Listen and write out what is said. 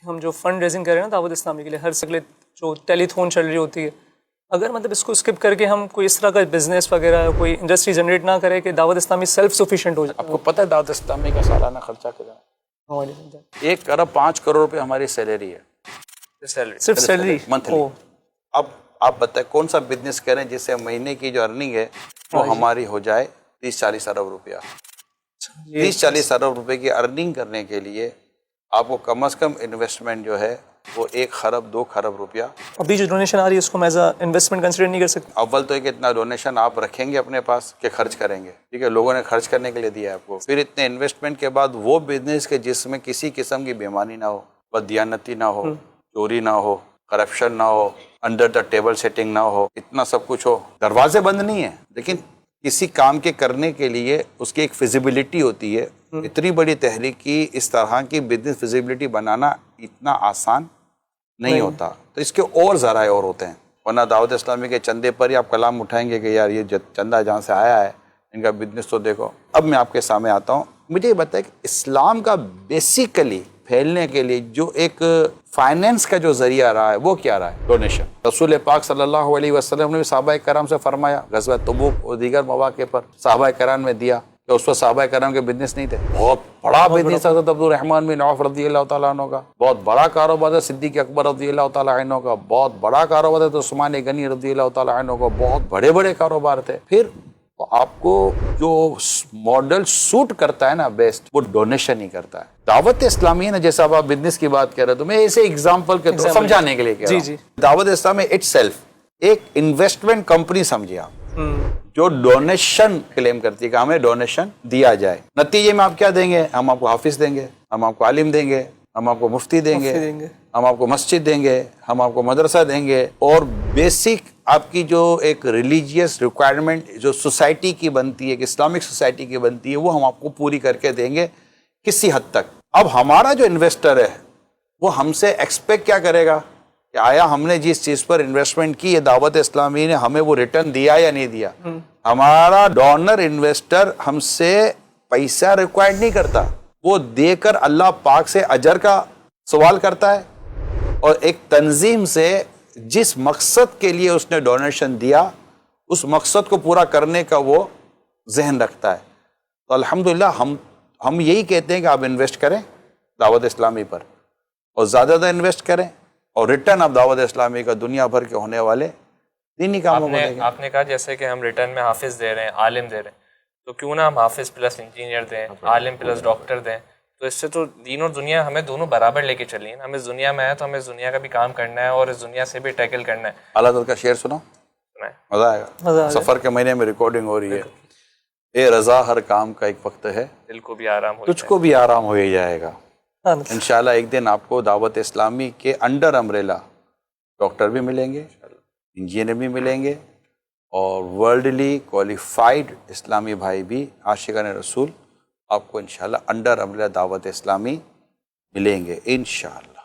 ہم جو fund raising کر رہے ہیں نا دعوت اسلامی کے لیے، ہر سکلے جو ٹیلی تھون چل رہی ہوتی ہے، اگر مطلب اس کو اسکپ کر کے ہم کوئی اس طرح کا بزنس وغیرہ کوئی انڈسٹری جنریٹ نہ کرے کہ دعوت اسلامی سیلف سفیشینٹ ہو جائے. آپ کو پتہ ہے دعوت اسلامی کا سالانہ خرچہ کتنا ہے؟ 1 ارب 5 کروڑ روپے ہماری سیلری ہے، صرف سیلری منتھلی. اب آپ بتائیں کون سا بزنس کریں جس سے مہینے کی جو ارننگ ہے وہ ہماری ہو جائے 30-40 ارب روپیہ. 30-40 ارب روپے کی ارننگ کرنے کے لیے آپ کو کم از کم انویسٹمنٹ جو ہے وہ 1 خرب 2 خرب روپیہ. ابھی جو ڈونیشن آ رہی ہے اس کو میں ایز انویسٹمنٹ کنسیڈر نہیں کر سکتا. اول تو ایک اتنا ڈونیشن آپ رکھیں گے اپنے پاس کہ خرچ کریں گے، ٹھیک ہے، لوگوں نے خرچ کرنے کے لیے دیا ہے آپ کو. پھر اتنے انویسٹمنٹ کے بعد وہ بزنس کے جس میں کسی قسم کی بیمانی نہ ہو، بددیانتی نہ ہو، چوری نہ ہو، کرپشن نہ ہو، انڈر دا ٹیبل سیٹنگ نہ ہو، اتنا سب کچھ ہو. دروازے بند نہیں ہیں، لیکن کسی کام کے کرنے کے لیے اس کی ایک فیزیبلٹی ہوتی ہے. اتنی بڑی تحریک کی اس طرح کی بزنس فیزیبلٹی بنانا اتنا آسان نہیں ہوتا. تو اس کے اور ذرائع اور ہوتے ہیں، ورنہ دعوت اسلامی کے چندے پر ہی آپ کلام اٹھائیں گے کہ یار یہ چندہ جہاں سے آیا ہے ان کا بزنس تو دیکھو. اب میں آپ کے سامنے آتا ہوں، مجھے یہ بتائیں کہ اسلام کا بیسیکلی پھیلنے کے لیے جو ایک فائنینس کا جو ذریعہ رہا ہے وہ کیا رہا ہے؟ ڈونیشن. رسول پاک صلی اللہ علیہ وسلم نے بھی صحابہ کرام سے فرمایا، غزوہ تبوک اور دیگر مواقع پر صحابہ کرام میں دیا کہ اس وقت صحابہ کرام کے بزنس نہیں تھے. بہت بڑا بزنس حضرت عبد الرحمن بن عوف رضی اللہ تعالیٰ عنہ کا، بہت بڑا کاروبار ہے صدیق اکبر رضی اللہ تعالیٰ عنہ کا، بہت بڑا کاروبار ہے تو عثمان غنی رضی اللہ تعالیٰ عنہ کا، بہت بڑے بڑے کاروبار تھے. پھر آپ کو جو ماڈل سوٹ کرتا ہے نا بیسٹ، وہ ڈونیشن ہی کرتا ہے. دعوت اسلامی ہے نا، جیسا آپ بزنس کی بات کر رہے تو میں اسے ایگزامپل کے طور سمجھانے کے لیے کہہ رہا ہوں. دعوت اسلامی اٹ سیلف ایک انویسٹمنٹ کمپنی سمجھیے آپ، جو ڈونیشن کلیم کرتی ہے کہ ہمیں ڈونیشن دیا جائے. نتیجے میں آپ کیا دیں گے؟ ہم آپ کو حافظ دیں گے، ہم آپ کو عالم دیں گے، ہم آپ کو مفتی دیں گے، ہم آپ کو مسجد دیں گے، ہم آپ کو مدرسہ دیں گے، اور بیسک آپ کی جو ایک ریلیجیس ریکوائرمنٹ جو سوسائٹی کی بنتی ہے، کہ اسلامک سوسائٹی کی بنتی ہے، وہ ہم آپ کو پوری کر کے دیں گے کسی حد تک. اب ہمارا جو انویسٹر ہے وہ ہم سے ایکسپیکٹ کیا کرے گا کہ آیا ہم نے جس چیز پر انویسٹمنٹ کی ہے دعوت اسلامی نے ہمیں وہ ریٹرن دیا یا نہیں دیا. ہمارا ڈونر انویسٹر ہم سے پیسہ ریکوائرڈ نہیں کرتا، وہ دے کر اللہ پاک سے اجر کا سوال کرتا ہے، اور ایک تنظیم سے جس مقصد کے لیے اس نے ڈونیشن دیا اس مقصد کو پورا کرنے کا وہ ذہن رکھتا ہے. تو الحمدللہ ہم یہی کہتے ہیں کہ آپ انویسٹ کریں دعوت اسلامی پر، اور زیادہ زیادہ انویسٹ کریں، اور ریٹرن آپ دعوت اسلامی کا دنیا بھر کے ہونے والے دینی کاموں کو دیں گے. آپ نے کہا جیسے کہ ہم ریٹرن میں حافظ دے رہے ہیں، عالم دے رہے ہیں، تو کیوں نہ ہم حافظ پلس انجینئر دیں، عالم پلس ڈاکٹر دیں؟ تو اس سے تو دین اور دنیا ہمیں دونوں برابر لے کے چلی ہیں. ہم اس دنیا میں ہیں تو ہمیں اس دنیا کا بھی کام کرنا ہے اور اس دنیا سے بھی ٹیکل کرنا ہے. اللہ تعالیٰ کا شعر سنو، مزہ آئے گا. سفر کے مہینے میں ریکارڈنگ ہو رہی ہے. اے رضا ہر کام کا ایک وقت ہے، دل کو بھی آرام ہو تجھ کو بھی آرام ہو ہی جائے گا. انشاءاللہ ایک دن آپ کو دعوت اسلامی کے انڈر امبریلا ڈاکٹر بھی ملیں گے، انجینئر بھی ملیں گے، اور ورلڈلی کوالیفائڈ اسلامی بھائی بھی عاشقان رسول آپ کو انشاءاللہ انڈر امبریلا دعوت اسلامی ملیں گے انشاءاللہ.